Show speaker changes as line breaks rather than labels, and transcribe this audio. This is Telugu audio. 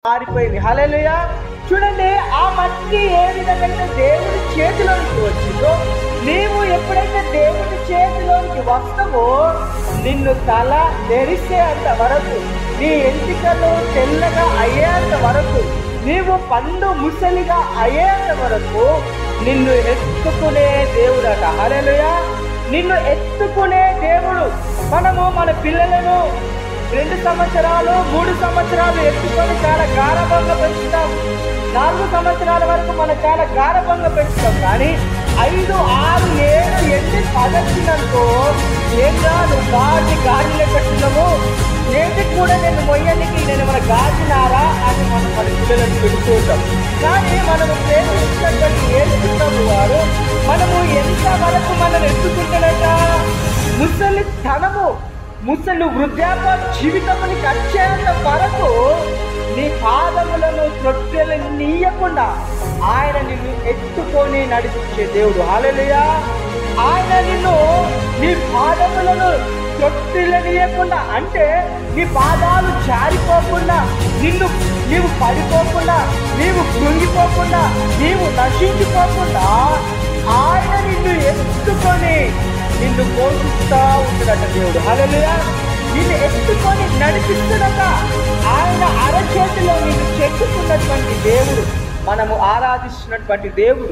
మారిపోయింది. హల్లెలూయా. చూడండి, ఆ మట్టి ఏ విధంగా దేవుడి చేతిలోనికి వచ్చిందో, నీవు ఎప్పుడైతే దేవుడి చేతిలోనికి వస్తావో నిన్ను తల నెరిసేంత వరకు, నీ ఎంటికలు తెల్లగా అయ్యేంత వరకు, నీవు పండు ముసలిగా అయ్యేంత వరకు నిన్ను ఎత్తుకునే దేవుడట. హల్లెలూయా. నిన్ను ఎత్తుకునే దేవుడు. మనము మన పిల్లలను 2 సంవత్సరాలు 3 సంవత్సరాలు ఎత్తుకొని చాలా గారభంగా పెంచుతాం. 4 సంవత్సరాల వరకు మనం చాలా గారభంగా పెంచుతాం. కానీ 5, 6, 7, 8 పదచ్చిననుకో, ఏంగా నువ్వు గాడిలో పెట్టినావు, ఏంటి కూడా నేను మొయ్యనికి నేను మన గాజినారా అని మనం మన పిల్లలను పెడుతూ ఉంటాం. కానీ మనము ప్రేమించినటువంటి ఏడుస్తున్నాము వారు మనము ఎంత వరకు మనం ఎత్తుకుంటానట, ముసలి వృద్ధాప్య జీవితముని వచ్చేంత వరకు నీ పాదములను త్రొట్టెలనీయకుండా ఆయన నిన్ను ఎత్తుకొని నడిపించే దేవుడు. హల్లెలూయా. ఆయన నిన్ను నీ పాదములను త్రొట్టెలనీయకుండా, అంటే నీ పాదాలు జారిపోకుండా, నీవు పడిపోకుండా, నీవు కృంగిపోకుండా, నీవు నశించిపోకుండా ఆయన నిన్ను ఎత్తుకొని నిన్ను పోషిస్తూ ఉంటాడట దేవుడు. హల్లెలూయా. నిన్ను ఎత్తుకొని నడిపిస్తున్నట. ఆయన అరచేతిలో నిన్ను చెక్కుతున్నటువంటి దేవుడు, మనము ఆరాధిస్తున్నటువంటి దేవుడు.